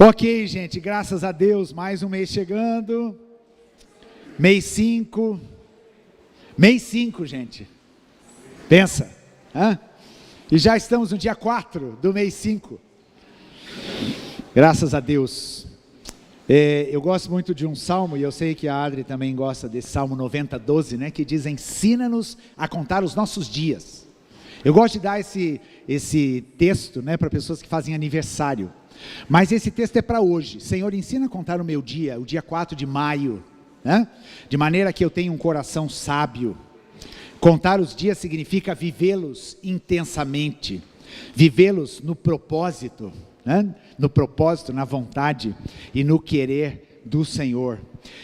Ok, gente, graças a Deus, mais um mês chegando, mês 5, gente, pensa, e já estamos no dia 4 do mês 5, graças a Deus. Eu gosto muito de um salmo, e eu sei que a Adri também gosta desse Salmo 90:12, né, que diz: ensina-nos a contar os nossos dias. Eu gosto de dar esse texto, né, para pessoas que fazem aniversário. Mas esse texto é para hoje. Senhor, ensina a contar o meu dia, o dia 4 de maio, né? De maneira que eu tenha um coração sábio. Contar os dias significa vivê-los intensamente, vivê-los no propósito, né? No propósito, na vontade e no querer do Senhor.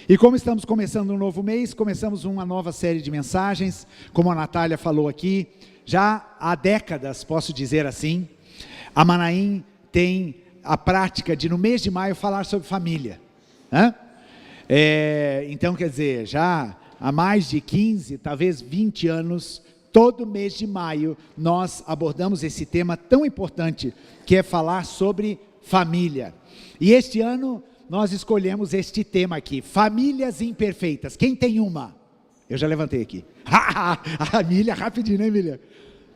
E como estamos começando um novo mês, começamos uma nova série de mensagens, como a Natália falou aqui, já há décadas, posso dizer assim, a Manaim tem a prática de, no mês de maio, falar sobre família, né? Então, quer dizer, já há mais de 15, talvez 20 anos, todo mês de maio, nós abordamos esse tema tão importante, que é falar sobre família. E este ano, nós escolhemos este tema aqui, famílias imperfeitas. Quem tem uma? Eu já levantei aqui. A Emília, rapidinho, né, Emília?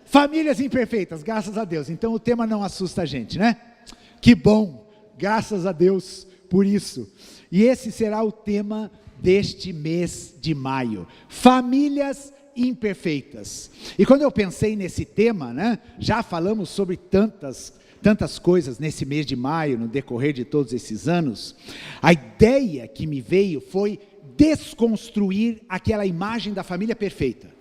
Famílias imperfeitas, graças a Deus. Então, o tema não assusta a gente, né? Que bom, graças a Deus por isso. E esse será o tema deste mês de maio, famílias imperfeitas. E quando eu pensei nesse tema, né, já falamos sobre tantas coisas nesse mês de maio, no decorrer de todos esses anos, a ideia que me veio foi desconstruir aquela imagem da família perfeita.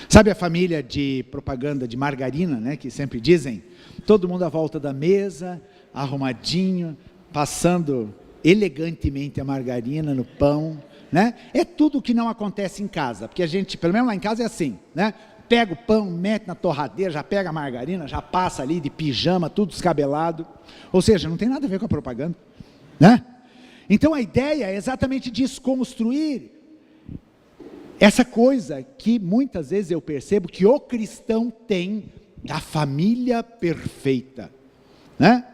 Sabe a família de propaganda de margarina, né, que sempre dizem? Todo mundo à volta da mesa, arrumadinho, passando elegantemente a margarina no pão, né? É tudo que não acontece em casa, porque a gente, pelo menos lá em casa é assim, né? Pega o pão, mete na torradeira, já pega a margarina, já passa ali de pijama, tudo descabelado. Ou seja, não tem nada a ver com a propaganda, né? Então a ideia é exatamente desconstruir essa coisa que muitas vezes eu percebo que o cristão tem da família perfeita, né?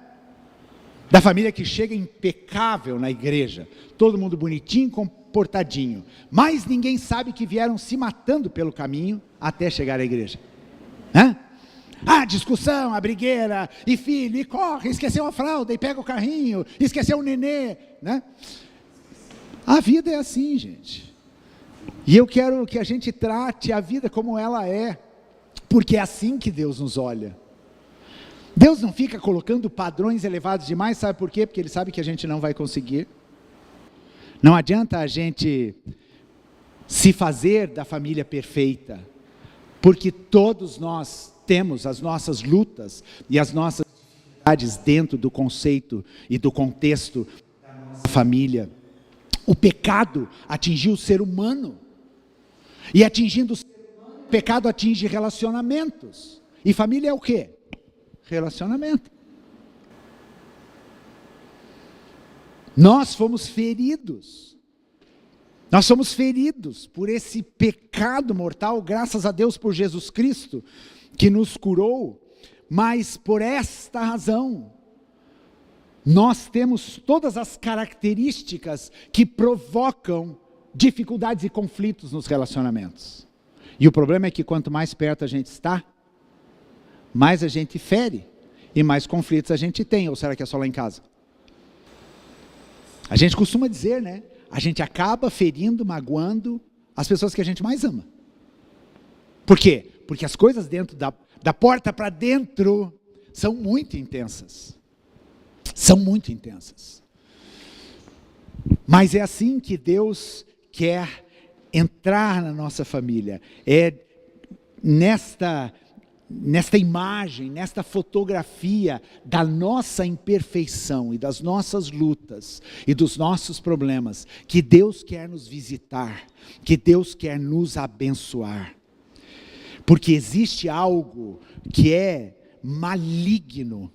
Da família que chega impecável na igreja, todo mundo bonitinho, comportadinho, mas ninguém sabe que vieram se matando pelo caminho até chegar à igreja, né? Discussão, a brigueira, e filho, e corre, esqueceu a fralda, e pega o carrinho, esqueceu o nenê, né? A vida é assim, gente, e eu quero que a gente trate a vida como ela é, porque é assim que Deus nos olha. Deus não fica colocando padrões elevados demais, sabe por quê? Porque Ele sabe que a gente não vai conseguir. Não adianta a gente se fazer da família perfeita, porque todos nós temos as nossas lutas e as nossas dificuldades dentro do conceito e do contexto da nossa família. O pecado atingiu o ser humano, e atingindo o ser humano, o pecado atinge relacionamentos. E família é o quê? Relacionamento. Nós fomos feridos por esse pecado mortal, graças a Deus por Jesus Cristo, que nos curou, mas por esta razão, nós temos todas as características que provocam dificuldades e conflitos nos relacionamentos. E o problema é que quanto mais perto a gente está, mais a gente fere e mais conflitos a gente tem. Ou será que é só lá em casa? A gente costuma dizer, né? A gente acaba ferindo, magoando as pessoas que a gente mais ama. Por quê? Porque as coisas dentro da porta para dentro são muito intensas. São muito intensas. Mas é assim que Deus quer entrar na nossa família. É nesta imagem, nesta fotografia da nossa imperfeição e das nossas lutas e dos nossos problemas, que Deus quer nos visitar, que Deus quer nos abençoar. Porque existe algo que é maligno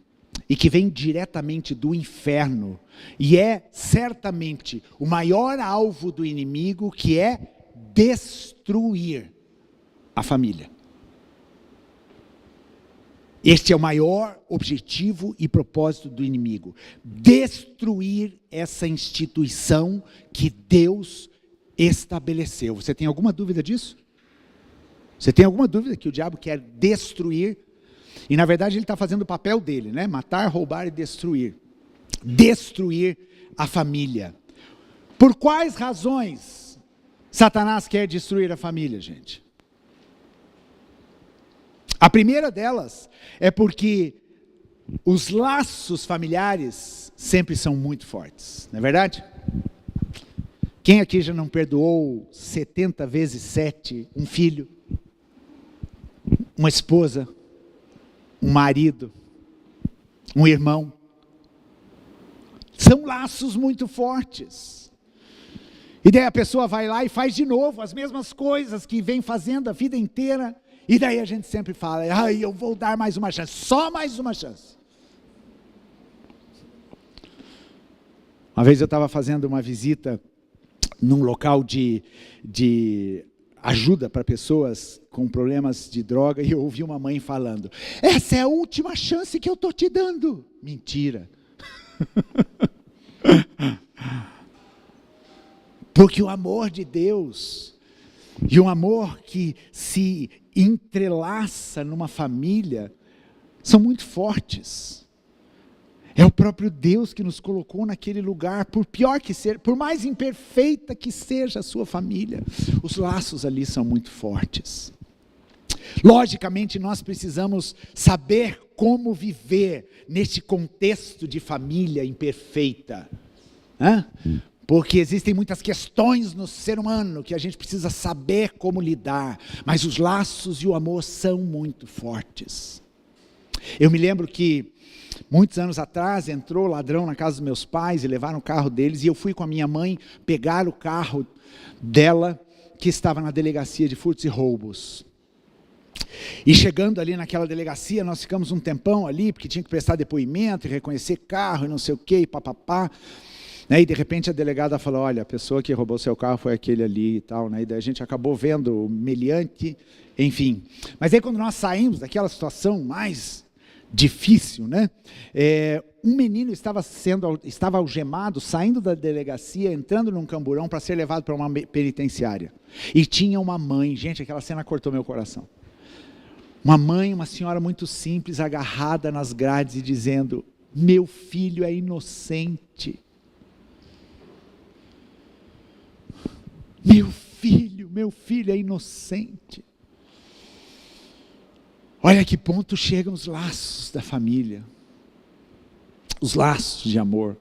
e que vem diretamente do inferno, e é certamente o maior alvo do inimigo, que é destruir a família. Este é o maior objetivo e propósito do inimigo: destruir essa instituição que Deus estabeleceu. Você tem alguma dúvida disso? Você tem alguma dúvida que o diabo quer destruir? E na verdade ele está fazendo o papel dele, né? Matar, roubar e destruir. Destruir a família. Por quais razões Satanás quer destruir a família, gente? A primeira delas é porque os laços familiares sempre são muito fortes, não é verdade? Quem aqui já não perdoou 70 vezes 7 um filho, uma esposa, um marido, um irmão? São laços muito fortes. E daí a pessoa vai lá e faz de novo as mesmas coisas que vem fazendo a vida inteira. E daí a gente sempre fala, eu vou dar mais uma chance, só mais uma chance. Uma vez eu estava fazendo uma visita num local de ajuda para pessoas com problemas de droga, e eu ouvi uma mãe falando, essa é a última chance que eu estou te dando. Mentira. Porque o amor de Deus, e um amor que se entrelaça numa família, são muito fortes. É o próprio Deus que nos colocou naquele lugar, por pior que seja, por mais imperfeita que seja a sua família, os laços ali são muito fortes. Logicamente nós precisamos saber como viver neste contexto de família imperfeita, porque existem muitas questões no ser humano que a gente precisa saber como lidar, mas os laços e o amor são muito fortes. Eu me lembro que muitos anos atrás entrou ladrão na casa dos meus pais e levaram o carro deles, e eu fui com a minha mãe pegar o carro dela, que estava na delegacia de furtos e roubos. E chegando ali naquela delegacia, nós ficamos um tempão ali, porque tinha que prestar depoimento e reconhecer carro e não sei o que, papapá. E de repente a delegada falou, olha, a pessoa que roubou seu carro foi aquele ali e tal, e daí a gente acabou vendo o meliante, enfim. Mas aí quando nós saímos daquela situação mais difícil, um menino estava algemado, saindo da delegacia, entrando num camburão para ser levado para uma penitenciária. E tinha uma mãe, gente, aquela cena cortou meu coração. Uma mãe, uma senhora muito simples, agarrada nas grades e dizendo, meu filho é inocente. Meu filho é inocente. Olha que ponto chegam os laços da família. Os laços de amor.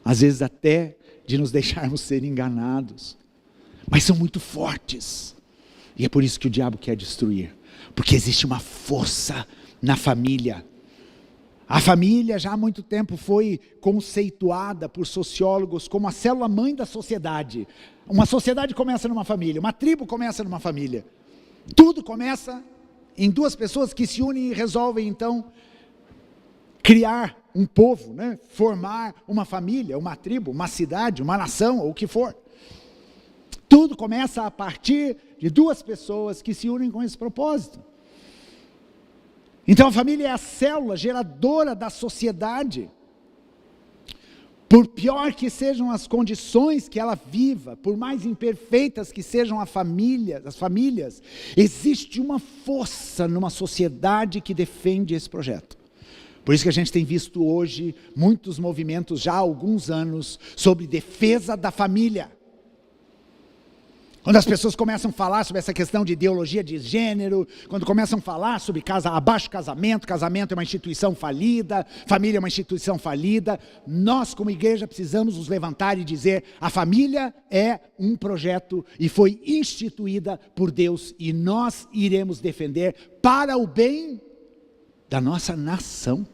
Às vezes até de nos deixarmos ser enganados. Mas são muito fortes. E é por isso que o diabo quer destruir. Porque existe uma força na família. A família já há muito tempo foi conceituada por sociólogos como a célula-mãe da sociedade. Uma sociedade começa numa família, uma tribo começa numa família. Tudo começa em duas pessoas que se unem e resolvem então criar um povo, formar uma família, uma tribo, uma cidade, uma nação, ou o que for. Tudo começa a partir de duas pessoas que se unem com esse propósito. Então a família é a célula geradora da sociedade. Por pior que sejam as condições que ela viva, por mais imperfeitas que sejam as famílias, existe uma força numa sociedade que defende esse projeto. Por isso que a gente tem visto hoje muitos movimentos já há alguns anos sobre defesa da família. Quando as pessoas começam a falar sobre essa questão de ideologia de gênero, quando começam a falar sobre abaixo casamento é uma instituição falida, família é uma instituição falida, nós como igreja precisamos nos levantar e dizer, a família é um projeto e foi instituída por Deus e nós iremos defender para o bem da nossa nação.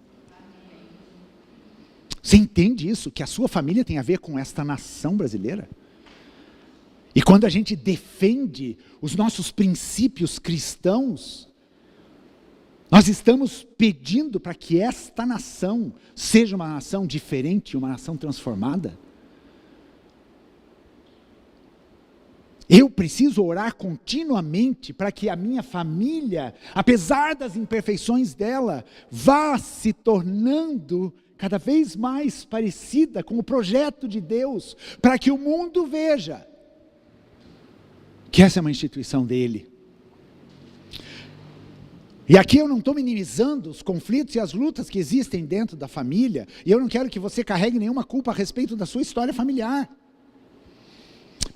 Você entende isso? Que a sua família tem a ver com esta nação brasileira? E quando a gente defende os nossos princípios cristãos, nós estamos pedindo para que esta nação seja uma nação diferente, uma nação transformada. Eu preciso orar continuamente para que a minha família, apesar das imperfeições dela, vá se tornando cada vez mais parecida com o projeto de Deus, para que o mundo veja que essa é uma instituição dele. E aqui eu não estou minimizando os conflitos e as lutas que existem dentro da família, e eu não quero que você carregue nenhuma culpa a respeito da sua história familiar.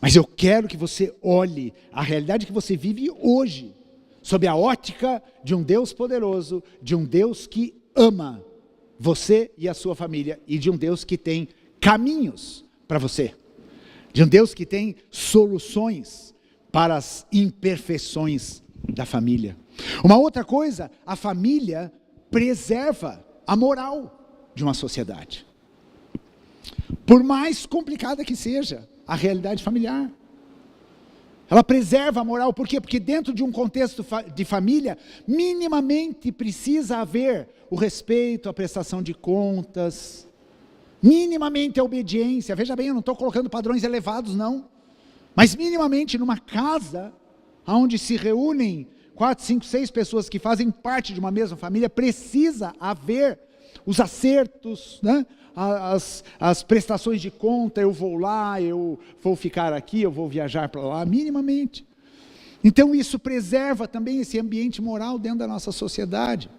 Mas eu quero que você olhe a realidade que você vive hoje, sob a ótica de um Deus poderoso, de um Deus que ama você e a sua família, e de um Deus que tem caminhos para você, de um Deus que tem soluções para as imperfeições da família. Uma outra coisa, a família preserva a moral de uma sociedade. Por mais complicada que seja a realidade familiar, ela preserva a moral. Por quê? Porque dentro de um contexto de família, minimamente precisa haver o respeito, a prestação de contas, minimamente a obediência. Veja bem, eu não estou colocando padrões elevados não, mas minimamente numa casa, onde se reúnem 4, 5, 6 pessoas que fazem parte de uma mesma família, precisa haver os acertos, né? As prestações de conta, eu vou lá, eu vou ficar aqui, eu vou viajar para lá, minimamente. Então isso preserva também esse ambiente moral dentro da nossa sociedade.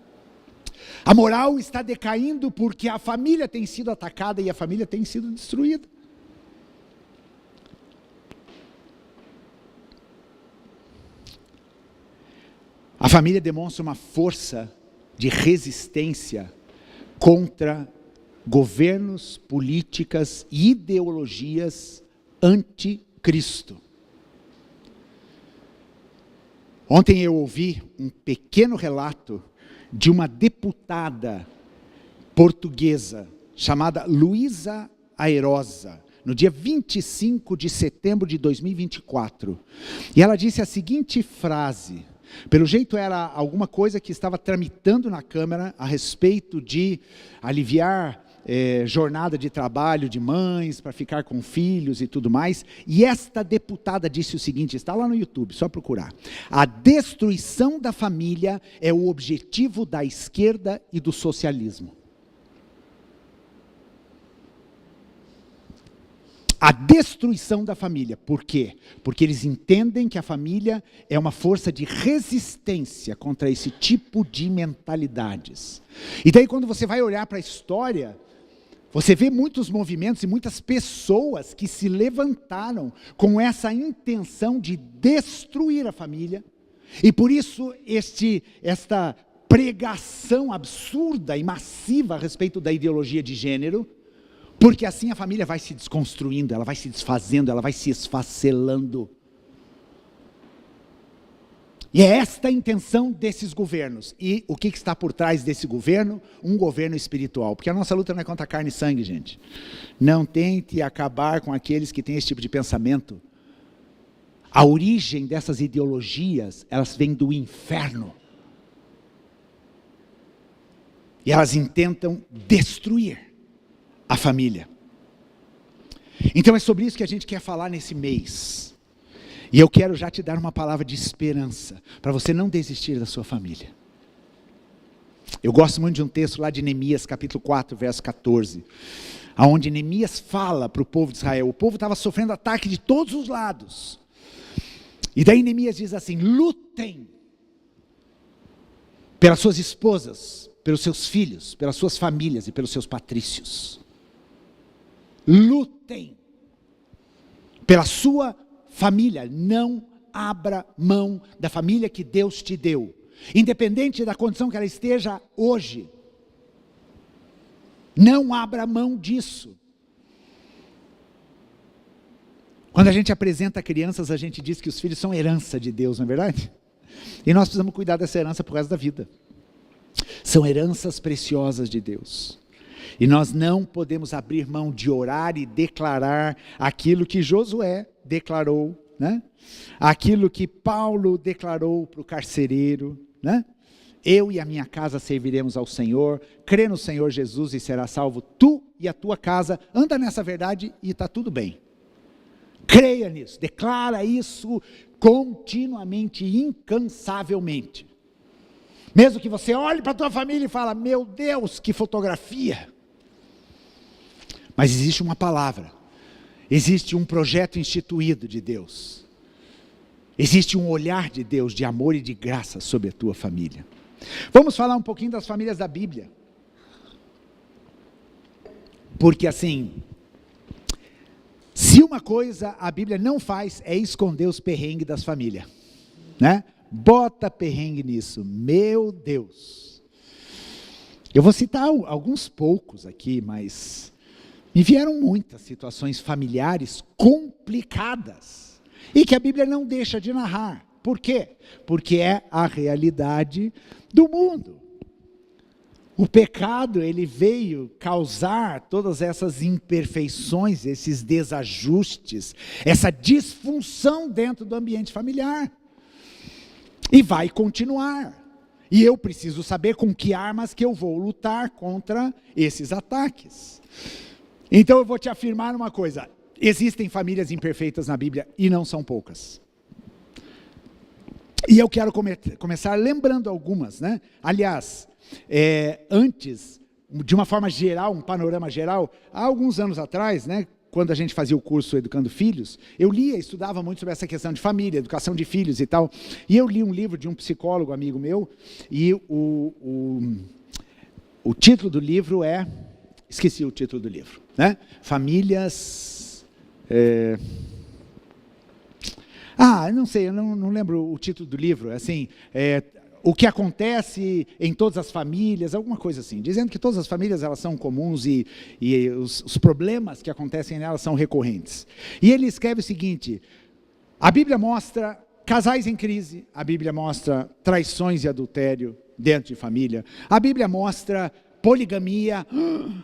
A moral está decaindo porque a família tem sido atacada e a família tem sido destruída. A família demonstra uma força de resistência contra governos, políticas e ideologias anticristo. Ontem eu ouvi um pequeno relato de uma deputada portuguesa chamada Luísa Airosa, no dia 25 de setembro de 2024. E ela disse a seguinte frase: pelo jeito era alguma coisa que estava tramitando na Câmara a respeito de aliviar jornada de trabalho de mães, para ficar com filhos e tudo mais. E esta deputada disse o seguinte, está lá no YouTube, só procurar: a destruição da família é o objetivo da esquerda e do socialismo. A destruição da família. Por quê? Porque eles entendem que a família é uma força de resistência contra esse tipo de mentalidades. E daí quando você vai olhar para a história, você vê muitos movimentos e muitas pessoas que se levantaram com essa intenção de destruir a família. E por isso esta pregação absurda e massiva a respeito da ideologia de gênero, porque assim a família vai se desconstruindo, ela vai se desfazendo, ela vai se esfacelando. E é esta a intenção desses governos. E o que está por trás desse governo? Um governo espiritual. Porque a nossa luta não é contra carne e sangue, gente. Não tente acabar com aqueles que têm esse tipo de pensamento. A origem dessas ideologias, elas vêm do inferno. E elas intentam destruir a família. Então é sobre isso que a gente quer falar nesse mês. E eu quero já te dar uma palavra de esperança, para você não desistir da sua família. Eu gosto muito de um texto lá de Neemias, capítulo 4, verso 14, onde Neemias fala para o povo de Israel. O povo estava sofrendo ataque de todos os lados. E daí Neemias diz assim: lutem pelas suas esposas, pelos seus filhos, pelas suas famílias e pelos seus patrícios. Lutem pela sua família. Não abra mão da família que Deus te deu, independente da condição que ela esteja hoje. Não abra mão disso. Quando a gente apresenta crianças, a gente diz que os filhos são herança de Deus, não é verdade? E nós precisamos cuidar dessa herança por resto da vida. São heranças preciosas de Deus. E nós não podemos abrir mão de orar e declarar aquilo que Josué declarou, né? Aquilo que Paulo declarou para o carcereiro, né? Eu e a minha casa serviremos ao Senhor, crê no Senhor Jesus e será salvo tu e a tua casa. Anda nessa verdade e está tudo bem. Creia nisso, declara isso continuamente, incansavelmente. Mesmo que você olhe para a tua família e fale, meu Deus, que fotografia. Mas existe uma palavra, existe um projeto instituído de Deus. Existe um olhar de Deus, de amor e de graça sobre a tua família. Vamos falar um pouquinho das famílias da Bíblia. Porque assim, se uma coisa a Bíblia não faz, é esconder os perrengues das famílias, né? Bota perrengue nisso, meu Deus. Eu vou citar alguns poucos aqui, mas me vieram muitas situações familiares complicadas, e que a Bíblia não deixa de narrar. Por quê? Porque é a realidade do mundo. O pecado, ele veio causar todas essas imperfeições, esses desajustes, essa disfunção dentro do ambiente familiar. E vai continuar. E eu preciso saber com que armas que eu vou lutar contra esses ataques. Então eu vou te afirmar uma coisa: existem famílias imperfeitas na Bíblia e não são poucas. E eu quero começar lembrando algumas, né? Aliás, antes, de uma forma geral, um panorama geral, há alguns anos atrás, né, quando a gente fazia o curso Educando Filhos, eu lia, estudava muito sobre essa questão de família, educação de filhos e tal, e eu li um livro de um psicólogo amigo meu, e o título do livro esqueci o título do livro, né? Famílias... não sei, eu não lembro o título do livro, assim, o que acontece em todas as famílias, alguma coisa assim, dizendo que todas as famílias elas são comuns e os problemas que acontecem nelas são recorrentes. E ele escreve o seguinte: a Bíblia mostra casais em crise, a Bíblia mostra traições e adultério dentro de família, a Bíblia mostra poligamia,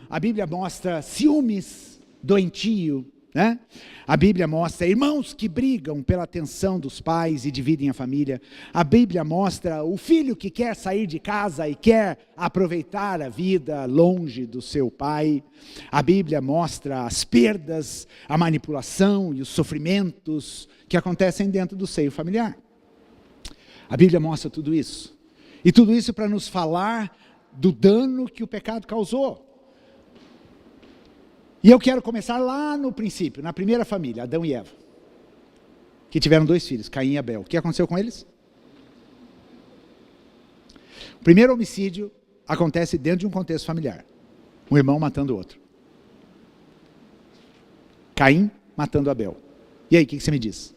a Bíblia mostra ciúmes doentio, né? A Bíblia mostra irmãos que brigam pela atenção dos pais e dividem a família. A Bíblia mostra o filho que quer sair de casa e quer aproveitar a vida longe do seu pai. A Bíblia mostra as perdas, a manipulação e os sofrimentos que acontecem dentro do seio familiar. A Bíblia mostra tudo isso. E tudo isso para nos falar do dano que o pecado causou. E eu quero começar lá no princípio, na primeira família, Adão e Eva, que tiveram 2 filhos, Caim e Abel. O que aconteceu com eles? O primeiro homicídio acontece dentro de um contexto familiar. Um irmão matando o outro. Caim matando Abel. E aí, o que você me diz?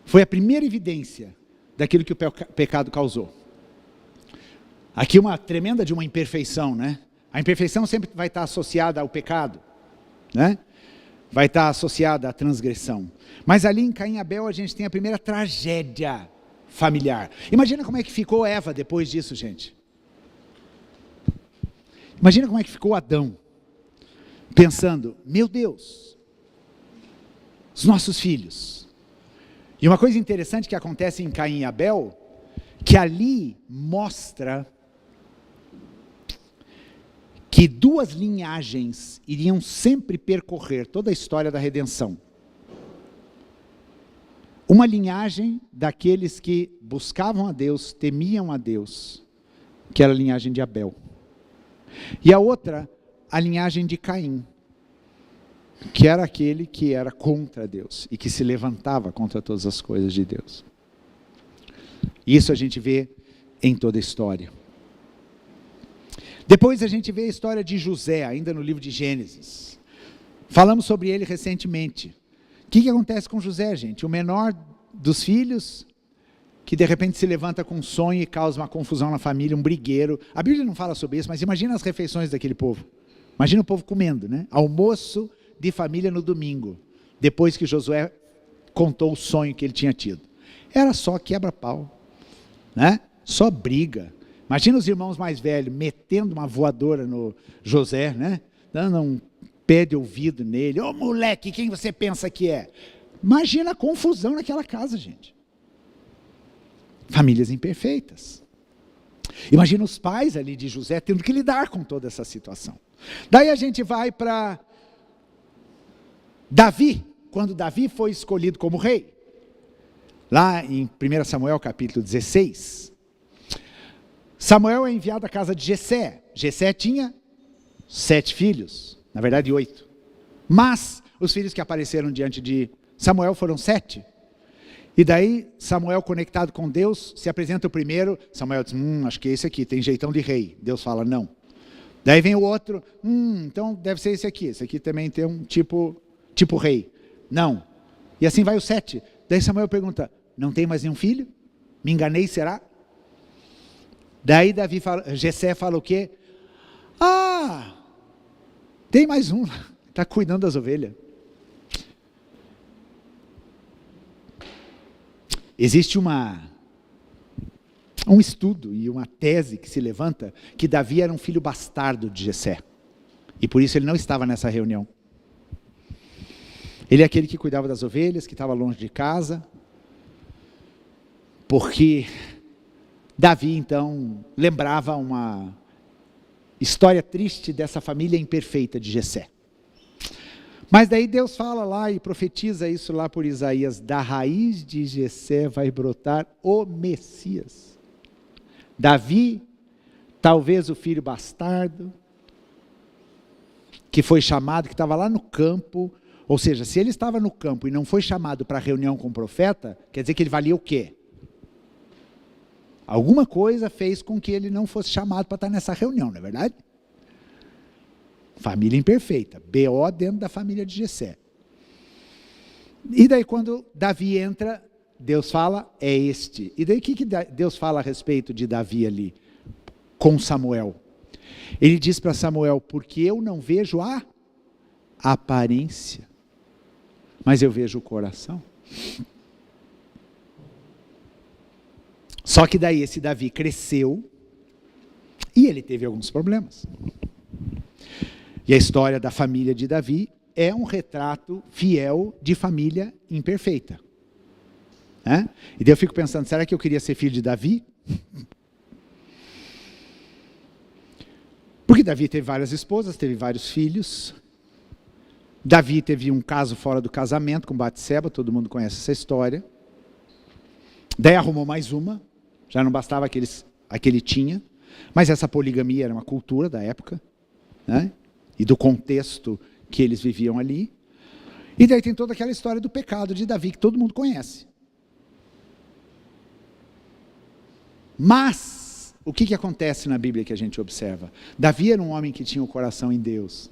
Foi a primeira evidência daquilo que o pecado causou. Aqui uma tremenda de uma imperfeição, né? A imperfeição sempre vai estar associada ao pecado, né? Vai estar associada à transgressão. Mas ali em Caim e Abel a gente tem a primeira tragédia familiar. Imagina como é que ficou Eva depois disso, gente. Imagina como é que ficou Adão, pensando, meu Deus, os nossos filhos. E uma coisa interessante que acontece em Caim e Abel, que ali mostra que 2 linhagens iriam sempre percorrer toda a história da redenção. Uma linhagem daqueles que buscavam a Deus, temiam a Deus, que era a linhagem de Abel. E a outra, a linhagem de Caim, que era aquele que era contra Deus e que se levantava contra todas as coisas de Deus. Isso a gente vê em toda a história. Depois a gente vê a história de José, ainda no livro de Gênesis. Falamos sobre ele recentemente. O que acontece com José, gente? O menor dos filhos, que de repente se levanta com um sonho e causa uma confusão na família, um brigueiro. A Bíblia não fala sobre isso, mas imagina as refeições daquele povo. Imagina o povo comendo, né? Almoço de família no domingo, depois que Josué contou o sonho que ele tinha tido. Era só quebra-pau, né? Só briga. Imagina os irmãos mais velhos metendo uma voadora no José, né? Dando um pé de ouvido nele. Ô moleque, quem você pensa que é? Imagina a confusão naquela casa, gente. Famílias imperfeitas. Imagina os pais ali de José tendo que lidar com toda essa situação. Daí a gente vai para Davi, quando Davi foi escolhido como rei, lá em 1 Samuel capítulo 16, Samuel é enviado à casa de Jessé. Jessé tinha 7 filhos, na verdade 8. Mas os filhos que apareceram diante de Samuel foram 7. E daí Samuel, conectado com Deus, se apresenta o primeiro. Samuel diz, acho que é esse aqui, tem jeitão de rei. Deus fala, não. Daí vem o outro, então deve ser esse aqui. Esse aqui também tem um tipo rei. Não. E assim vai o 7. Daí Samuel pergunta, não tem mais nenhum filho? Me enganei, será? Daí Jessé fala o quê? Tem mais um, está cuidando das ovelhas. Existe um estudo e uma tese que se levanta que Davi era um filho bastardo de Jessé. E por isso ele não estava nessa reunião. Ele é aquele que cuidava das ovelhas, que estava longe de casa. Porque Davi, então, lembrava uma história triste dessa família imperfeita de Jessé. Mas daí Deus fala lá e profetiza isso lá por Isaías, da raiz de Jessé vai brotar o Messias. Davi, talvez o filho bastardo, que foi chamado, que estava lá no campo, ou seja, se ele estava no campo e não foi chamado para a reunião com o profeta, quer dizer que ele valia o quê? Alguma coisa fez com que ele não fosse chamado para estar nessa reunião, não é verdade? Família imperfeita, B.O. dentro da família de Jessé. E daí quando Davi entra, Deus fala, é este. E daí o que Deus fala a respeito de Davi ali, com Samuel? Ele diz para Samuel, porque eu não vejo a aparência, mas eu vejo o coração. Só que daí esse Davi cresceu, e ele teve alguns problemas. E a história da família de Davi é um retrato fiel de família imperfeita. E daí eu fico pensando, será que eu queria ser filho de Davi? Porque Davi teve várias esposas, teve vários filhos. Davi teve um caso fora do casamento com Batseba, todo mundo conhece essa história. Daí arrumou mais uma, já não bastava a que ele tinha, mas essa poligamia era uma cultura da época, e do contexto que eles viviam ali. E daí tem toda aquela história do pecado de Davi, que todo mundo conhece. Mas, o que acontece na Bíblia que a gente observa? Davi era um homem que tinha o coração em Deus.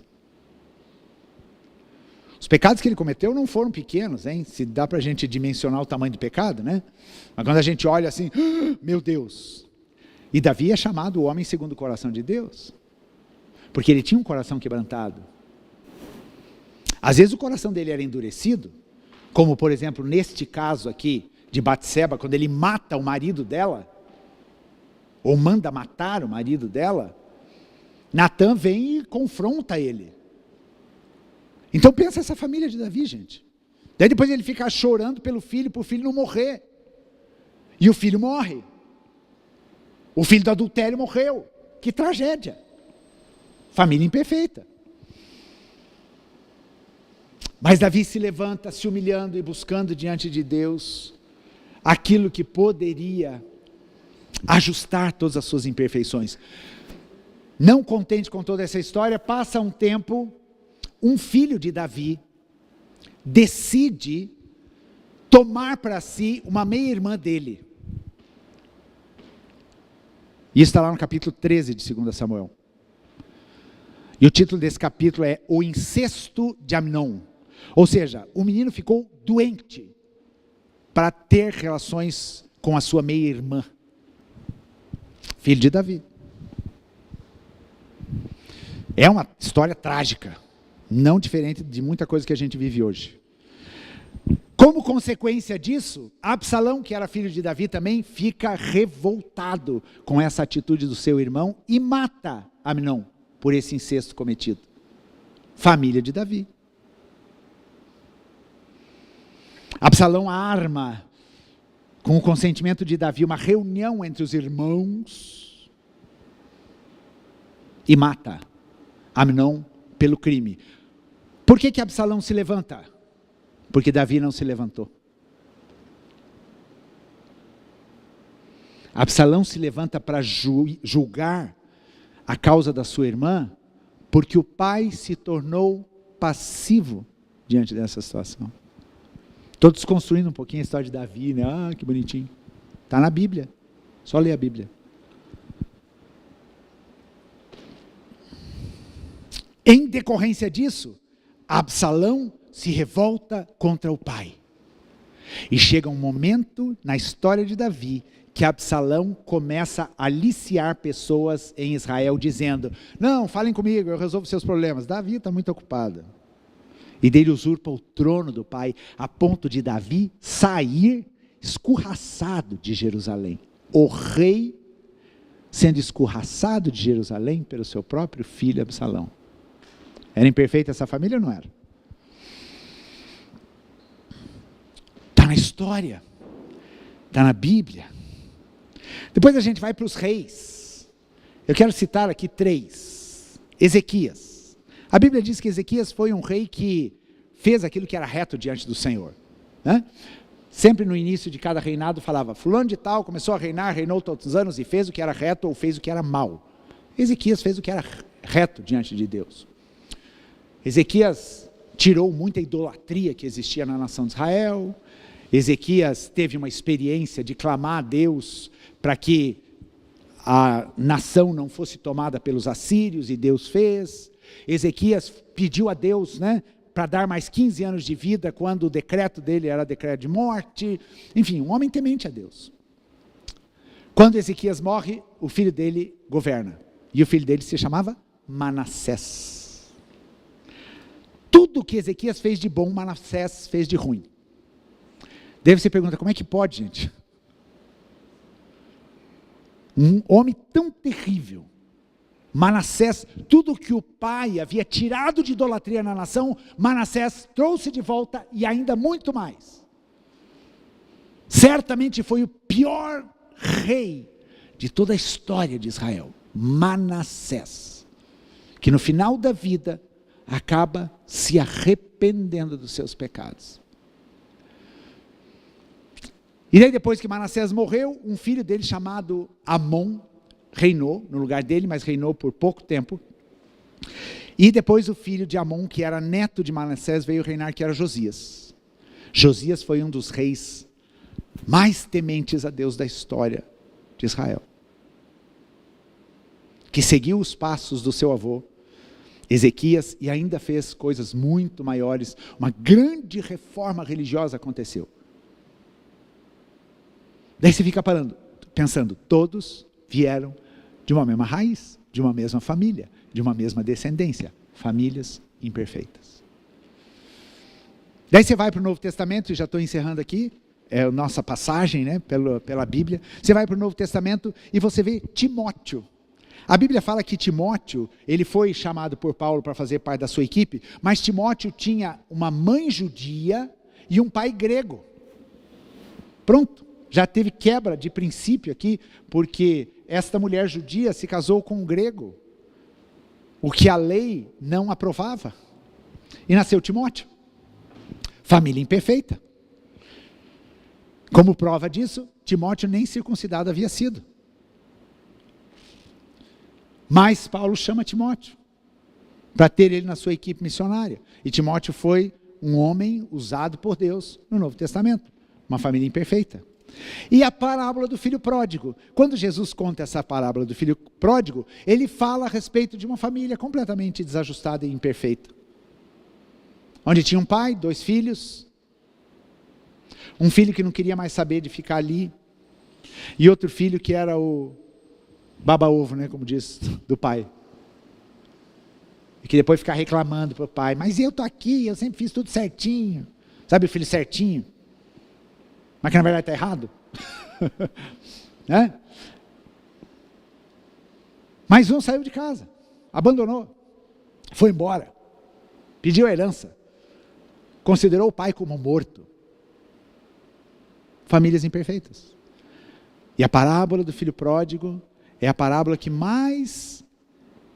Os pecados que ele cometeu não foram pequenos, hein? Se dá para a gente dimensionar o tamanho do pecado, né? Mas quando a gente olha assim, meu Deus. E Davi é chamado o homem segundo o coração de Deus. Porque ele tinha um coração quebrantado. Às vezes o coração dele era endurecido, como por exemplo neste caso aqui de Batseba, quando ele mata o marido dela, ou manda matar o marido dela, Natã vem e confronta ele. Então pensa essa família de Davi, gente. Daí depois ele fica chorando pelo filho, para o filho não morrer. E o filho morre. O filho do adultério morreu. Que tragédia. Família imperfeita. Mas Davi se levanta, se humilhando e buscando diante de Deus aquilo que poderia ajustar todas as suas imperfeições. Não contente com toda essa história, passa um tempo, um filho de Davi decide tomar para si uma meia-irmã dele. E isso está lá no capítulo 13 de 2 Samuel. E o título desse capítulo é O Incesto de Amnon. Ou seja, o menino ficou doente para ter relações com a sua meia-irmã. Filho de Davi. É uma história trágica, não diferente de muita coisa que a gente vive hoje. Como consequência disso, Absalão, que era filho de Davi também, fica revoltado com essa atitude do seu irmão e mata Amnon por esse incesto cometido. Família de Davi. Absalão arma, com o consentimento de Davi, uma reunião entre os irmãos e mata Amnon pelo crime. Por que Absalão se levanta? porque Davi não se levantou. Absalão se levanta para julgar a causa da sua irmã, porque o pai se tornou passivo diante dessa situação. Estou desconstruindo um pouquinho a história de Davi, né? Ah, que bonitinho. Está na Bíblia, só ler a Bíblia. Em decorrência disso, Absalão se revolta contra o pai. E chega um momento na história de Davi que Absalão começa a aliciar pessoas em Israel, dizendo: não, falem comigo, eu resolvo seus problemas. Davi está muito ocupado. E dele usurpa o trono do pai, a ponto de Davi sair escorraçado de Jerusalém. O rei sendo escorraçado de Jerusalém pelo seu próprio filho Absalão. Era imperfeita essa família ou não era? Está na história, está na Bíblia. Depois a gente vai para os reis. Eu quero citar aqui 3. Ezequias. A Bíblia diz que Ezequias foi um rei que fez aquilo que era reto diante do Senhor, né? Sempre no início de cada reinado falava: fulano de tal começou a reinar, reinou tantos anos e fez o que era reto ou fez o que era mal. Ezequias fez o que era reto diante de Deus. Ezequias tirou muita idolatria que existia na nação de Israel. Ezequias teve uma experiência de clamar a Deus para que a nação não fosse tomada pelos assírios, e Deus fez. Ezequias pediu a Deus, né, para dar mais 15 anos de vida, quando o decreto dele era decreto de morte. Enfim, um homem temente a Deus. Quando Ezequias morre, o filho dele governa. E o filho dele se chamava Manassés. Tudo que Ezequias fez de bom, Manassés fez de ruim. Daí você pergunta: como é que pode, gente? Um homem tão terrível, Manassés, tudo que o pai havia tirado de idolatria na nação, Manassés trouxe de volta e ainda muito mais. Certamente foi o pior rei de toda a história de Israel, Manassés, que no final da vida acaba se arrependendo dos seus pecados. E daí, depois que Manassés morreu, um filho dele chamado Amon reinou no lugar dele, mas reinou por pouco tempo. E depois o filho de Amon, que era neto de Manassés, veio reinar, que era Josias. Josias foi um dos reis mais tementes a Deus da história de Israel, que seguiu os passos do seu avô Ezequias e ainda fez coisas muito maiores. Uma grande reforma religiosa aconteceu. Daí você fica pensando, todos vieram de uma mesma raiz, de uma mesma família, de uma mesma descendência, famílias imperfeitas. Daí você vai para o Novo Testamento, e já estou encerrando aqui, é a nossa passagem, né, pela Bíblia. Você vai para o Novo Testamento e você vê Timóteo. A Bíblia fala que Timóteo, ele foi chamado por Paulo para fazer parte da sua equipe, mas Timóteo tinha uma mãe judia e um pai grego. Pronto. Já teve quebra de princípio aqui, porque esta mulher judia se casou com um grego, o que a lei não aprovava. E nasceu Timóteo. Família imperfeita. Como prova disso, Timóteo nem circuncidado havia sido. Mas Paulo chama Timóteo para ter ele na sua equipe missionária. E Timóteo foi um homem usado por Deus no Novo Testamento. Uma família imperfeita. E a parábola do filho pródigo. Quando Jesus conta essa parábola do filho pródigo, ele fala a respeito de uma família completamente desajustada e imperfeita. Onde tinha um pai, 2 filhos. Um filho que não queria mais saber de ficar ali. E outro filho que era o baba-ovo, né, como diz, do pai. E que depois fica reclamando para o pai: mas eu estou aqui, eu sempre fiz tudo certinho. Sabe o filho certinho? Mas que na verdade está errado. Né? Mas um saiu de casa, abandonou, foi embora, pediu a herança, considerou o pai como morto. Famílias imperfeitas. E a parábola do filho pródigo é a parábola que mais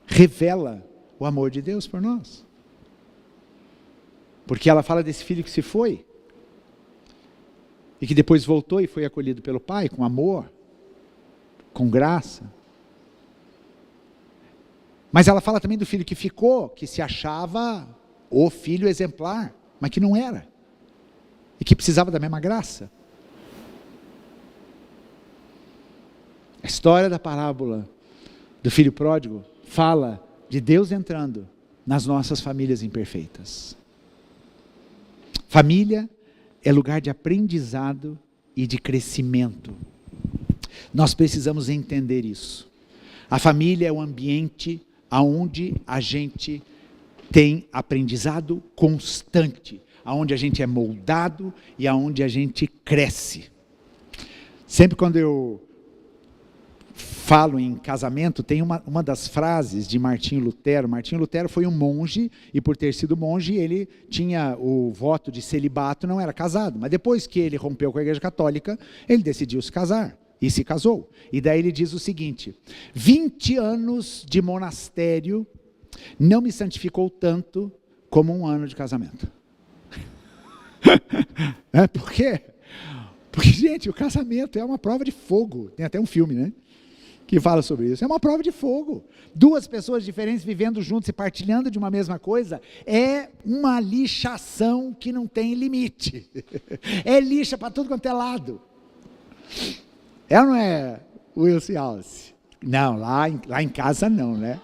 revela o amor de Deus por nós. Porque ela fala desse filho que se foi, e que depois voltou e foi acolhido pelo pai, com amor, com graça. Mas ela fala também do filho que ficou, que se achava o filho exemplar, mas que não era, e que precisava da mesma graça. A história da parábola do filho pródigo fala de Deus entrando nas nossas famílias imperfeitas. Família é lugar de aprendizado e de crescimento. Nós precisamos entender isso. A família é o ambiente onde a gente tem aprendizado constante, onde a gente é moldado e onde a gente cresce. Sempre quando eu falo em casamento, tem uma das frases de Martinho Lutero. Martinho Lutero foi um monge, e por ter sido monge, ele tinha o voto de celibato, não era casado. Mas depois que ele rompeu com a Igreja Católica, ele decidiu se casar, e se casou. E daí ele diz o seguinte: 20 anos de monastério não me santificou tanto como um ano de casamento. Por quê? Porque, gente, o casamento é uma prova de fogo. Tem até um filme, né, que fala sobre isso. É uma prova de fogo. Duas pessoas diferentes vivendo juntos e partilhando de uma mesma coisa é uma lixação que não tem limite. É lixa para tudo quanto é lado. É ou não é, Wilson Alce? Não, lá em casa não, né?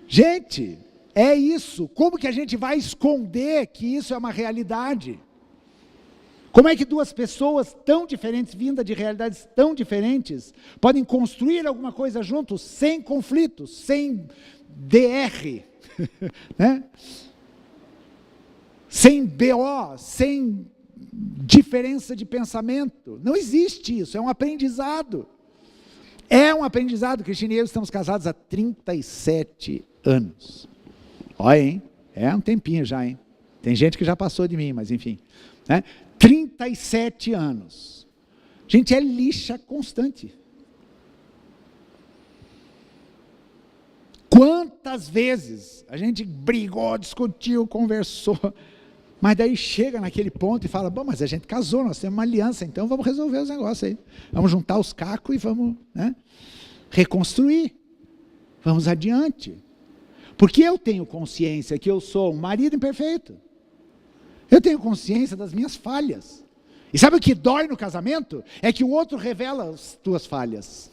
Gente, é isso. Como que a gente vai esconder que isso é uma realidade? Como é que duas pessoas tão diferentes, vindas de realidades tão diferentes, podem construir alguma coisa juntos, sem conflitos, sem DR, né? Sem BO, sem diferença de pensamento? Não existe isso, é um aprendizado. É um aprendizado. Cristina e eu estamos casados há 37 anos. Olha, hein? É um tempinho já, hein? Tem gente que já passou de mim, mas enfim, né? 37 anos. Gente, é lixa constante. Quantas vezes a gente brigou, discutiu, conversou, mas daí chega naquele ponto e fala: bom, mas a gente casou, nós temos uma aliança, então vamos resolver os negócios aí. Vamos juntar os cacos e vamos, né, reconstruir. Vamos adiante. Porque eu tenho consciência que eu sou um marido imperfeito. Eu tenho consciência das minhas falhas. E sabe o que dói no casamento? É que o outro revela as tuas falhas.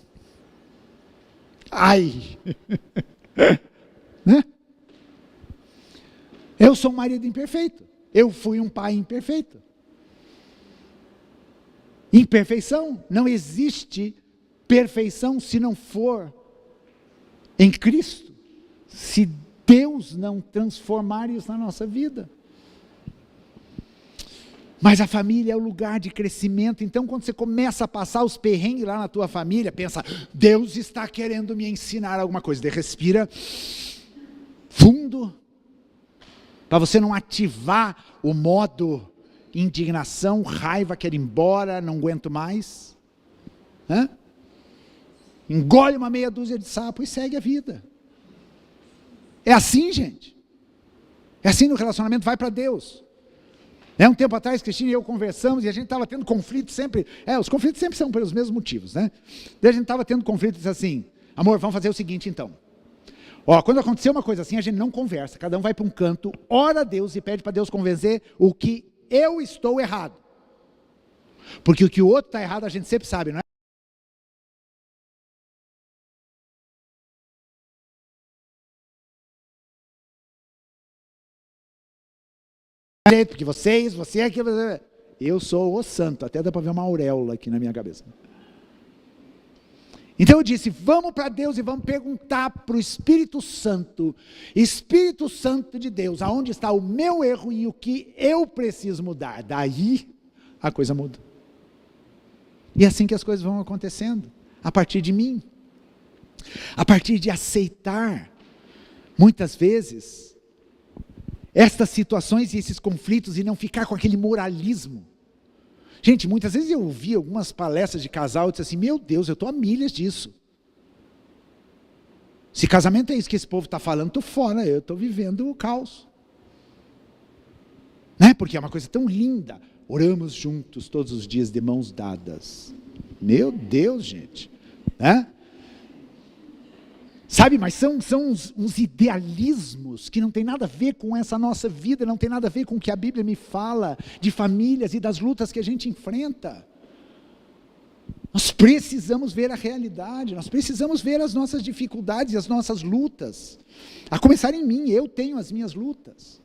Ai! Né? Eu sou um marido imperfeito. Eu fui um pai imperfeito. Imperfeição, não existe perfeição se não for em Cristo. Se Deus não transformar isso na nossa vida. Mas a família é o lugar de crescimento. Então, quando você começa a passar os perrengues lá na tua família, pensa: Deus está querendo me ensinar alguma coisa. Daí respira fundo, para você não ativar o modo indignação, raiva, quero ir embora, não aguento mais. Engole uma meia dúzia de sapo e segue a vida. É assim, gente. É assim no relacionamento. Vai para Deus. Um tempo atrás, Cristina e eu conversamos e a gente estava tendo conflitos sempre. Os conflitos sempre são pelos mesmos motivos, né? Daí a gente estava tendo conflitos assim: amor, vamos fazer o seguinte então. Quando acontecer uma coisa assim, a gente não conversa, cada um vai para um canto, ora a Deus e pede para Deus convencer o que eu estou errado. Porque o que o outro está errado, a gente sempre sabe, não é? Porque você é aquilo. Eu sou o santo, até dá para ver uma auréola aqui na minha cabeça. Então eu disse: vamos para Deus e vamos perguntar para o Espírito Santo de Deus, aonde está o meu erro e o que eu preciso mudar. Daí a coisa muda. E é assim que as coisas vão acontecendo, a partir de mim, a partir de aceitar, muitas vezes, estas situações e esses conflitos e não ficar com aquele moralismo. Gente, muitas vezes eu ouvi algumas palestras de casal e disse assim: meu Deus, eu estou a milhas disso. Se casamento é isso que esse povo está falando, estou fora, eu estou vivendo o caos. Né? Porque é uma coisa tão linda. Oramos juntos todos os dias de mãos dadas. Meu Deus, gente. Né? Sabe, mas são uns idealismos que não tem nada a ver com essa nossa vida, não tem nada a ver com o que a Bíblia me fala de famílias e das lutas que a gente enfrenta. Nós precisamos ver a realidade, nós precisamos ver as nossas dificuldades e as nossas lutas. A começar em mim, eu tenho as minhas lutas.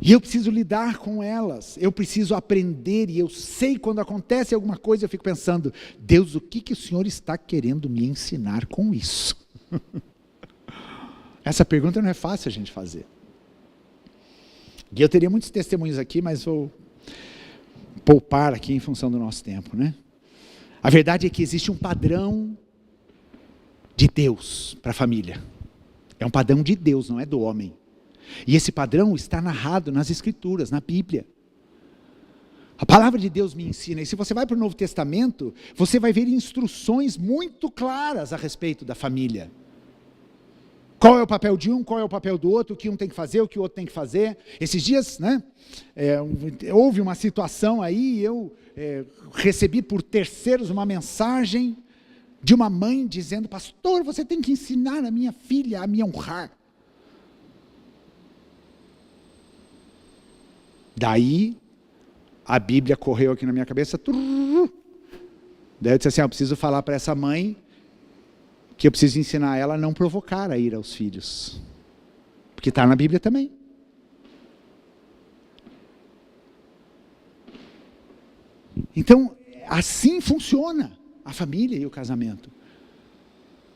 E eu preciso lidar com elas, eu preciso aprender, e eu sei quando acontece alguma coisa, eu fico pensando, Deus, o que o Senhor está querendo me ensinar com isso? Essa pergunta não é fácil a gente fazer. E eu teria muitos testemunhos aqui, mas vou poupar aqui em função do nosso tempo, né? A verdade é que existe um padrão de Deus para a família. É um padrão de Deus, não é do homem. E esse padrão está narrado nas Escrituras, na Bíblia. A palavra de Deus me ensina, e se você vai para o Novo Testamento, você vai ver instruções muito claras a respeito da família. Qual é o papel de um, qual é o papel do outro, o que um tem que fazer, o que o outro tem que fazer. Esses dias, né, houve uma situação aí, eu recebi por terceiros uma mensagem de uma mãe dizendo, pastor, você tem que ensinar a minha filha a me honrar. Daí, a Bíblia correu aqui na minha cabeça. Daí eu disse assim, eu preciso falar para essa mãe que eu preciso ensinar ela a não provocar a ira aos filhos. Porque está na Bíblia também. Então, assim funciona a família e o casamento.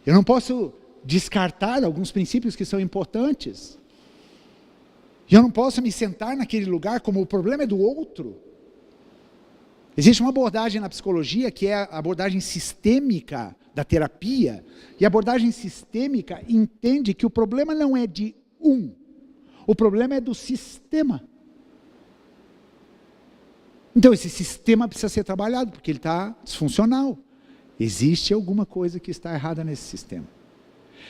Eu não posso descartar alguns princípios que são importantes. E eu não posso me sentar naquele lugar como o problema é do outro. Existe uma abordagem na psicologia que é a abordagem sistêmica da terapia. E a abordagem sistêmica entende que o problema não é de um. O problema é do sistema. Então esse sistema precisa ser trabalhado porque ele está disfuncional. Existe alguma coisa que está errada nesse sistema.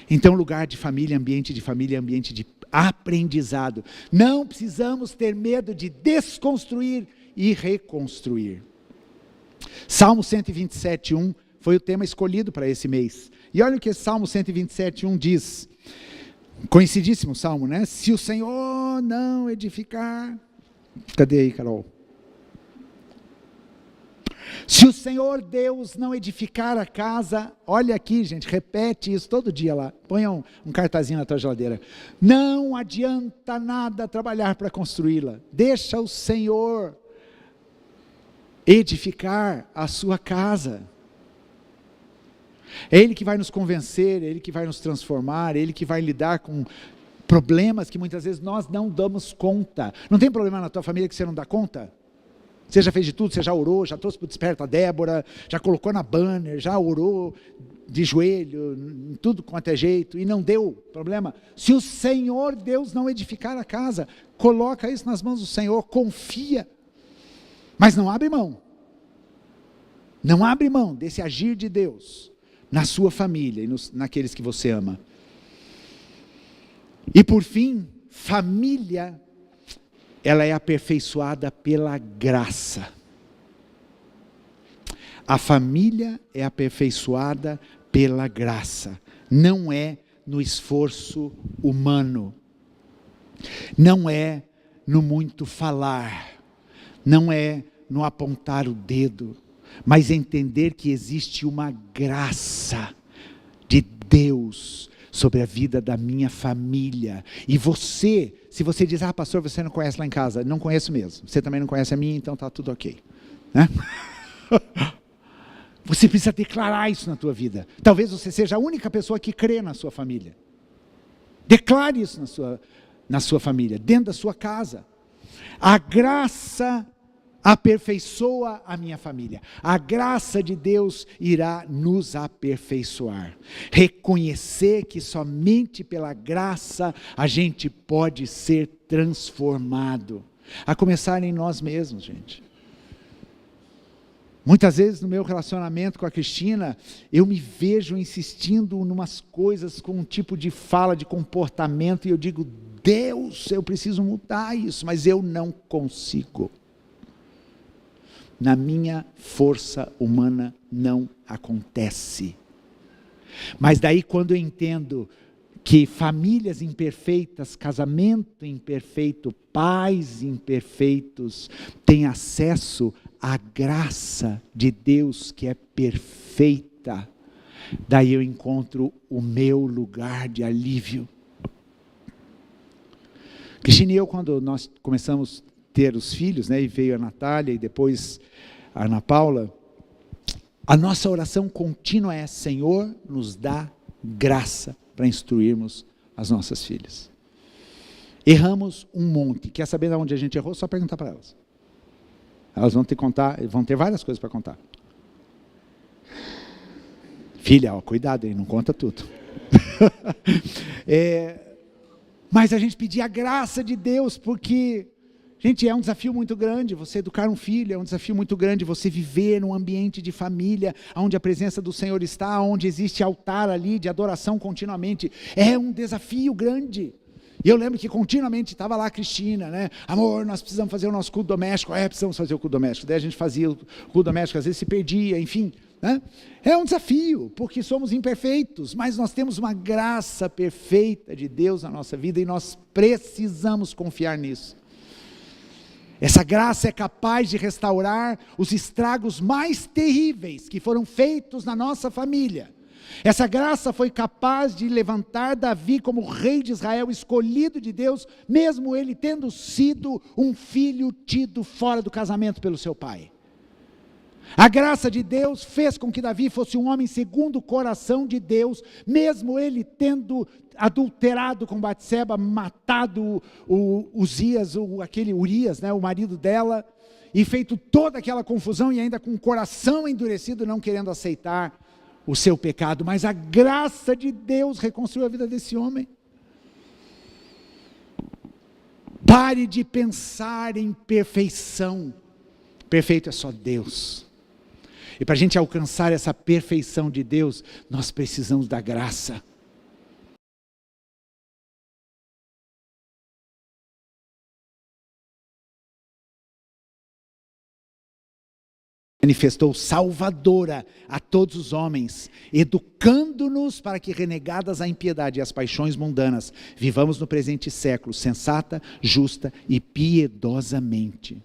Então lugar de família, ambiente de aprendizado. Não precisamos ter medo de desconstruir e reconstruir. Salmo 127:1 foi o tema escolhido para esse mês. E olha o que Salmo 127:1 diz. Conhecidíssimo salmo, né? Se o Senhor não edificar... Cadê aí, Carol? Se o Senhor Deus não edificar a casa, olha aqui, gente, repete isso todo dia lá. Põe um cartazinho na tua geladeira. Não adianta nada trabalhar para construí-la. Deixa o Senhor edificar a sua casa. É Ele que vai nos convencer, é Ele que vai nos transformar, é Ele que vai lidar com problemas que muitas vezes nós não damos conta. Não tem problema na tua família que você não dá conta? Você já fez de tudo, você já orou, já trouxe para o Desperta a Débora, já colocou na banner, já orou de joelho, em tudo quanto é jeito, e não deu problema. Se o Senhor Deus não edificar a casa, coloca isso nas mãos do Senhor, confia, mas não abre mão. Não abre mão desse agir de Deus na sua família e naqueles que você ama. E por fim, família, ela é aperfeiçoada pela graça. A família é aperfeiçoada pela graça. Não é no esforço humano. Não é no muito falar. Não é no apontar o dedo. Mas entender que existe uma graça de Deus sobre a vida da minha família. E você, se você diz, pastor, você não conhece lá em casa, não conheço mesmo. Você também não conhece a mim, então está tudo ok. Né? Você precisa declarar isso na tua vida. Talvez você seja a única pessoa que crê na sua família. Declare isso na sua família, dentro da sua casa. A graça aperfeiçoa a minha família. A graça de Deus irá nos aperfeiçoar. Reconhecer que somente pela graça a gente pode ser transformado. A começar em nós mesmos, gente. Muitas vezes no meu relacionamento com a Cristina, eu me vejo insistindo em umas coisas com um tipo de fala, de comportamento, e eu digo, Deus, eu preciso mudar isso, mas eu não consigo. Na minha força humana não acontece. Mas daí quando eu entendo que famílias imperfeitas, casamento imperfeito, pais imperfeitos, têm acesso à graça de Deus que é perfeita, daí eu encontro o meu lugar de alívio. Cristina e eu, quando nós começamos a ter os filhos, né, e veio a Natália e depois a Ana Paula, a nossa oração contínua é: Senhor, nos dá graça para instruirmos as nossas filhas. Erramos um monte. Quer saber de onde a gente errou? Só perguntar para elas. Elas vão ter várias coisas para contar. Filha, ó, cuidado aí, não conta tudo. Mas a gente pedia a graça de Deus, porque, gente, é um desafio muito grande você educar um filho, é um desafio muito grande você viver num ambiente de família, onde a presença do Senhor está, onde existe altar ali de adoração continuamente. É um desafio grande. E eu lembro que continuamente estava lá a Cristina, né? Amor, nós precisamos fazer o nosso culto doméstico. Precisamos fazer o culto doméstico. Daí a gente fazia o culto doméstico, às vezes se perdia, enfim. Né? É um desafio, porque somos imperfeitos, mas nós temos uma graça perfeita de Deus na nossa vida e nós precisamos confiar nisso. Essa graça é capaz de restaurar os estragos mais terríveis que foram feitos na nossa família. Essa graça foi capaz de levantar Davi como rei de Israel, escolhido de Deus, mesmo ele tendo sido um filho tido fora do casamento pelo seu pai. A graça de Deus fez com que Davi fosse um homem segundo o coração de Deus, mesmo ele tendo adulterado com Batseba, matado o Urias, né, o marido dela, e feito toda aquela confusão e ainda com o coração endurecido, não querendo aceitar o seu pecado. Mas a graça de Deus reconstruiu a vida desse homem. Pare de pensar em perfeição. Perfeito é só Deus. E para a gente alcançar essa perfeição de Deus, nós precisamos da graça. Manifestou salvadora a todos os homens, educando-nos para que, renegadas a impiedade e as paixões mundanas, vivamos no presente século sensata, justa e piedosamente.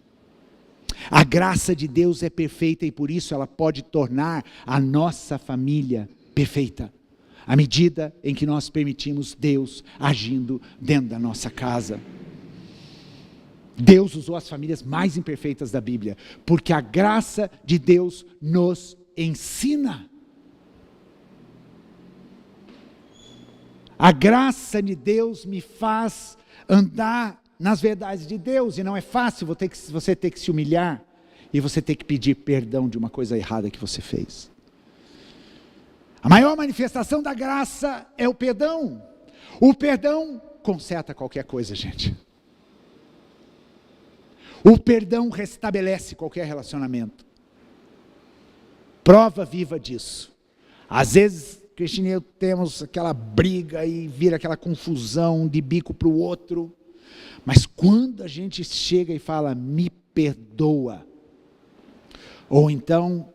A graça de Deus é perfeita e por isso ela pode tornar a nossa família perfeita, à medida em que nós permitimos Deus agindo dentro da nossa casa. Deus usou as famílias mais imperfeitas da Bíblia, porque a graça de Deus nos ensina. A graça de Deus me faz andar nas verdades de Deus, e não é fácil você ter que se humilhar, e você ter que pedir perdão de uma coisa errada que você fez. A maior manifestação da graça é o perdão. O perdão conserta qualquer coisa, gente. O perdão restabelece qualquer relacionamento. Prova viva disso. Às vezes, Cristina e eu temos aquela briga e vira aquela confusão de bico para o outro. Mas quando a gente chega e fala, me perdoa, ou então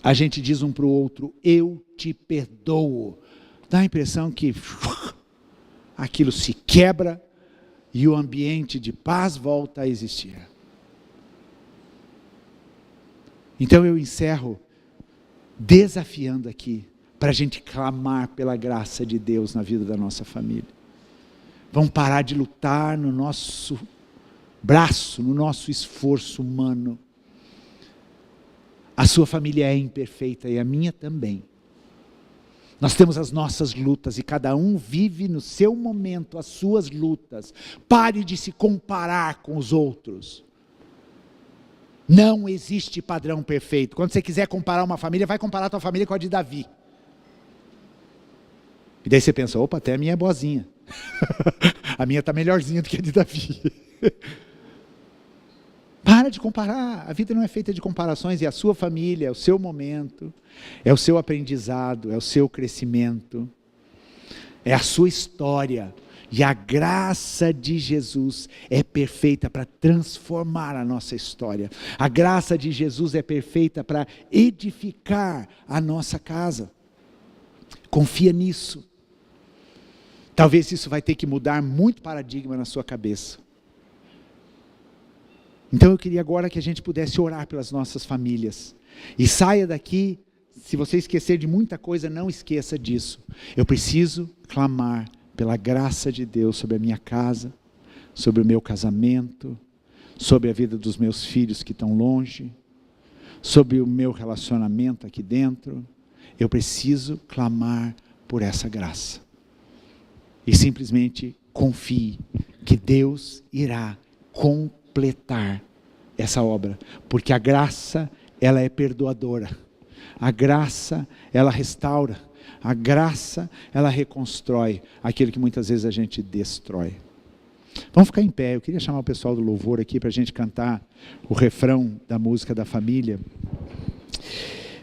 a gente diz um para o outro, eu te perdoo, dá a impressão que aquilo se quebra e o ambiente de paz volta a existir. Então eu encerro desafiando aqui, para a gente clamar pela graça de Deus na vida da nossa família. Vamos parar de lutar no nosso braço, no nosso esforço humano. A sua família é imperfeita e a minha também. Nós temos as nossas lutas e cada um vive no seu momento as suas lutas. Pare de se comparar com os outros. Não existe padrão perfeito. Quando você quiser comparar uma família, vai comparar a tua família com a de Davi. E daí você pensa, opa, até a minha é boazinha. A minha está melhorzinha do que a de Davi. Para de comparar, a vida não é feita de comparações, é a sua família, é o seu momento, é o seu aprendizado, é o seu crescimento, é a sua história E a graça de Jesus é perfeita para transformar a nossa história. A graça de Jesus é perfeita para edificar a nossa casa. Confia nisso. Talvez isso vai ter que mudar muito paradigma na sua cabeça. Então eu queria agora que a gente pudesse orar pelas nossas famílias. E saia daqui, se você esquecer de muita coisa, não esqueça disso. Eu preciso clamar pela graça de Deus sobre a minha casa, sobre o meu casamento, sobre a vida dos meus filhos que estão longe, sobre o meu relacionamento aqui dentro. Eu preciso clamar por essa graça. E simplesmente confie que Deus irá completar essa obra, porque a graça, ela é perdoadora, a graça, ela restaura, a graça, ela reconstrói aquilo que muitas vezes a gente destrói. Vamos ficar em pé. Eu queria chamar o pessoal do louvor aqui para a gente cantar o refrão da música da família,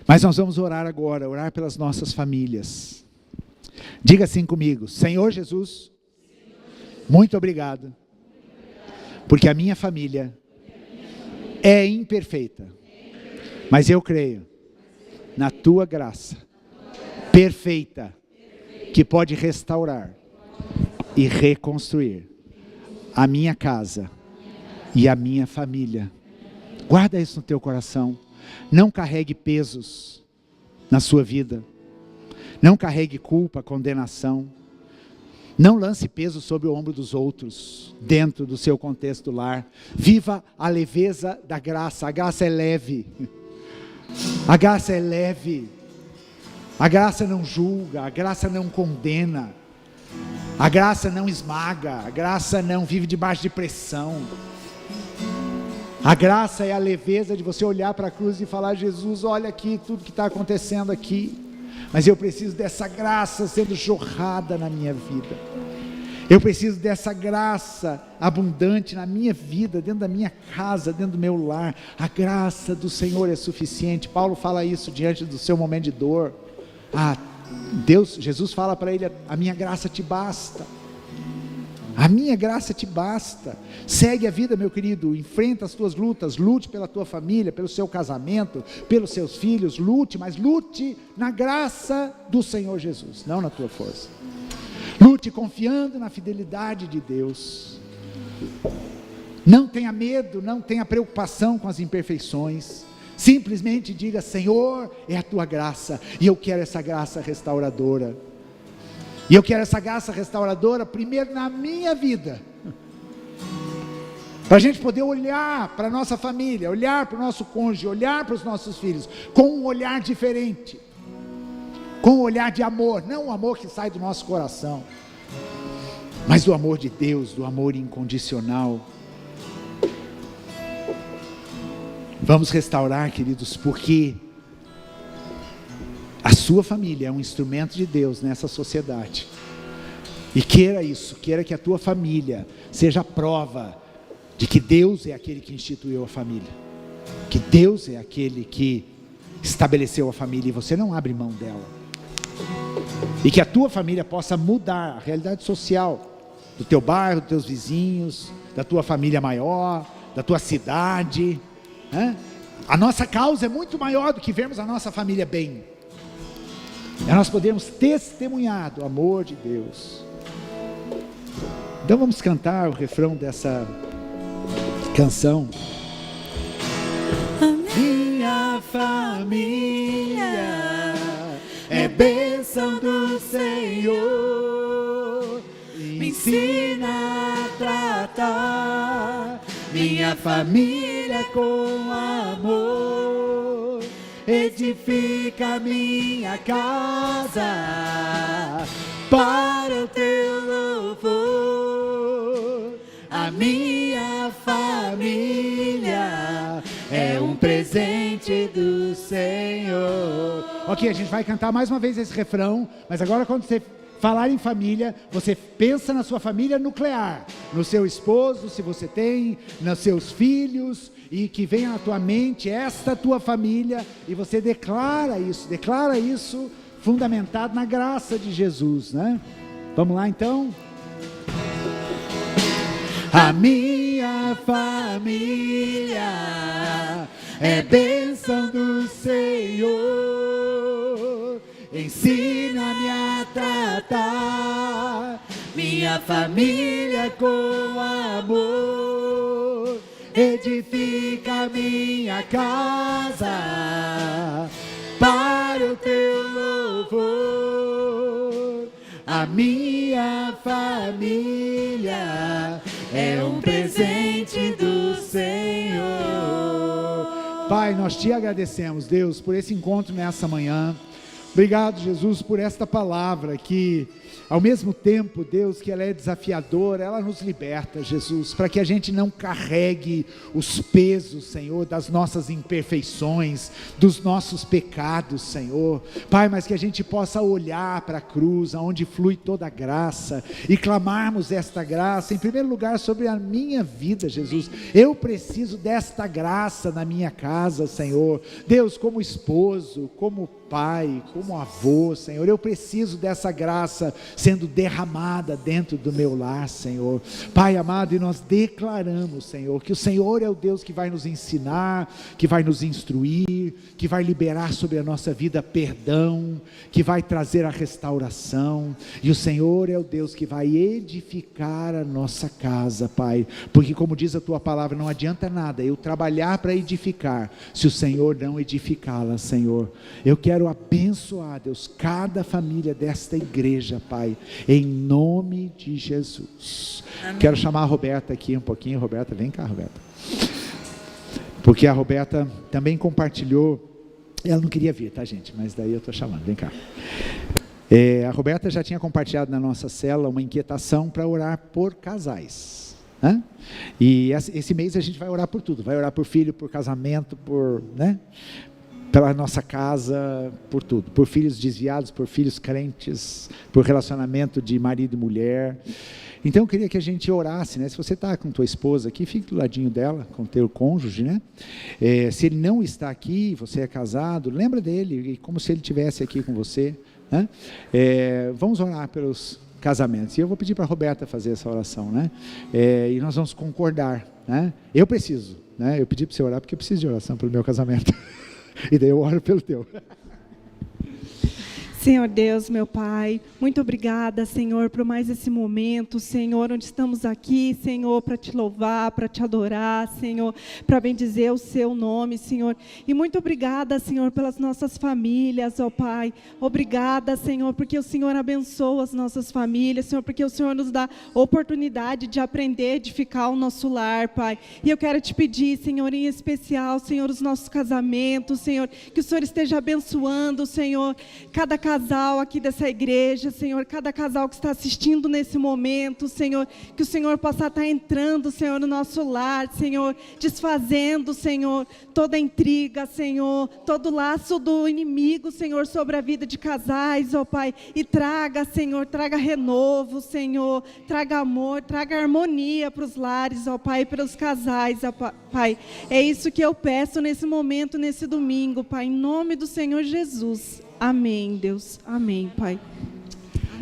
mas nós vamos orar agora, orar pelas nossas famílias. Diga assim comigo: Senhor Jesus, muito obrigado, porque a minha família é imperfeita, mas eu creio na tua graça perfeita, que pode restaurar e reconstruir a minha casa e a minha família. Guarda isso no teu coração. Não carregue pesos na sua vida. Não carregue culpa, condenação. Não lance peso sobre o ombro dos outros, dentro do seu contexto lar. Viva a leveza da graça. A graça é leve. A graça é leve. A graça não julga, a graça não condena. A graça não esmaga, a graça não vive debaixo de pressão. A graça é a leveza de você olhar para a cruz e falar: Jesus, olha aqui tudo que está acontecendo aqui, mas eu preciso dessa graça sendo jorrada na minha vida. Eu preciso dessa graça abundante na minha vida, dentro da minha casa, dentro do meu lar. A graça do Senhor é suficiente. Paulo fala isso diante do seu momento de dor. Jesus fala para ele: a minha graça te basta. A minha graça te basta. Segue a vida, meu querido, enfrenta as tuas lutas, lute pela tua família, pelo seu casamento, pelos seus filhos, lute, mas lute na graça do Senhor Jesus, não na tua força. Lute confiando na fidelidade de Deus. Não tenha medo, não tenha preocupação com as imperfeições. Simplesmente diga: Senhor, é a tua graça, e eu quero essa graça restauradora. E eu quero essa graça restauradora primeiro na minha vida, para a gente poder olhar para a nossa família, olhar para o nosso cônjuge, olhar para os nossos filhos, com um olhar diferente, com um olhar de amor, não o amor que sai do nosso coração, mas do amor de Deus, do amor incondicional. Vamos restaurar, queridos, porque a sua família é um instrumento de Deus nessa sociedade. E queira isso, queira que a tua família seja a prova de que Deus é aquele que instituiu a família, que Deus é aquele que estabeleceu a família e você não abre mão dela. E que a tua família possa mudar a realidade social do teu bairro, dos teus vizinhos, da tua família maior, da tua cidade. A nossa causa é muito maior do que vermos a nossa família bem. Nós podemos testemunhar do amor de Deus. Então vamos cantar o refrão dessa canção. A minha família é bênção do Senhor. Me ensina a tratar minha família com amor. Edifica minha casa para o teu louvor. A minha família é um presente do Senhor. Ok, a gente vai cantar mais uma vez esse refrão, mas agora quando você falar em família, você pensa na sua família nuclear, no seu esposo, se você tem, nos seus filhos, e que venha à tua mente esta tua família, e você declara isso fundamentado na graça de Jesus, né? Vamos lá então? A minha família é bênção do Senhor. Ensina-me a tratar minha família com amor. Edifica minha casa para o teu louvor. A minha família é um presente do Senhor. Pai, nós te agradecemos, Deus, por esse encontro nessa manhã. Obrigado, Jesus, por esta palavra que, ao mesmo tempo, Deus, que ela é desafiadora, ela nos liberta, Jesus, para que a gente não carregue os pesos, Senhor, das nossas imperfeições, dos nossos pecados, Senhor. Pai, mas que a gente possa olhar para a cruz, onde flui toda a graça, e clamarmos esta graça, em primeiro lugar, sobre a minha vida, Jesus. Eu preciso desta graça na minha casa, Senhor. Deus, como esposo, como pai, como avô, Senhor, eu preciso dessa graça sendo derramada dentro do meu lar, Senhor. Pai amado, e nós declaramos, Senhor, que o Senhor é o Deus que vai nos ensinar, que vai nos instruir, que vai liberar sobre a nossa vida perdão, que vai trazer a restauração, e o Senhor é o Deus que vai edificar a nossa casa, Pai, porque como diz a tua palavra, não adianta nada eu trabalhar para edificar, se o Senhor não edificá-la, Senhor. Eu quero abençoar, Deus, cada família desta igreja, Pai, em nome de Jesus. Amém. Quero chamar a Roberta aqui um pouquinho. Roberta, vem cá, Roberta, porque a Roberta também compartilhou. Ela não queria vir, tá, gente? Mas daí eu estou chamando, vem cá. A Roberta já tinha compartilhado na nossa célula uma inquietação para orar por casais, né? E esse mês a gente vai orar por tudo, vai orar por filho, por casamento, por, né? Pela nossa casa, por tudo, por filhos desviados, por filhos crentes, por relacionamento de marido e mulher. Então eu queria que a gente orasse, né? Se você está com tua esposa aqui, fique do ladinho dela, com teu cônjuge, né? Se ele não está aqui, você é casado, lembra dele, como se ele estivesse aqui com você, né? Vamos orar pelos casamentos, e eu vou pedir para a Roberta fazer essa oração, né? E nós vamos concordar, né? Eu preciso, né? Eu pedi para você orar porque eu preciso de oração pelo meu casamento. E daí eu oro pelo teu. Senhor Deus, meu Pai, muito obrigada, Senhor, por mais esse momento, Senhor, onde estamos aqui, Senhor, para te louvar, para te adorar, Senhor, para bendizer o seu nome, Senhor. E muito obrigada, Senhor, pelas nossas famílias, ó Pai. Obrigada, Senhor, porque o Senhor abençoa as nossas famílias, Senhor, porque o Senhor nos dá oportunidade de aprender a edificar o nosso lar, Pai. E eu quero te pedir, Senhor, em especial, Senhor, os nossos casamentos, Senhor, que o Senhor esteja abençoando, Senhor, cada casal aqui dessa igreja, Senhor, cada casal que está assistindo nesse momento, Senhor, que o Senhor possa estar entrando, Senhor, no nosso lar, Senhor, desfazendo, Senhor, toda intriga, Senhor, todo laço do inimigo, Senhor, sobre a vida de casais, ó Pai, e traga, Senhor, traga renovo, Senhor, traga amor, traga harmonia para os lares, ó Pai, para os casais, ó Pai. É isso que eu peço nesse momento, nesse domingo, Pai, em nome do Senhor Jesus. Amém, Deus. Amém, Pai.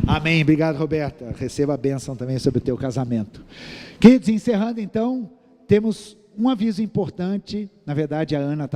Amém. Obrigado, Roberta. Receba a bênção também sobre o teu casamento. Queridos, encerrando então, temos um aviso importante. Na verdade, a Ana está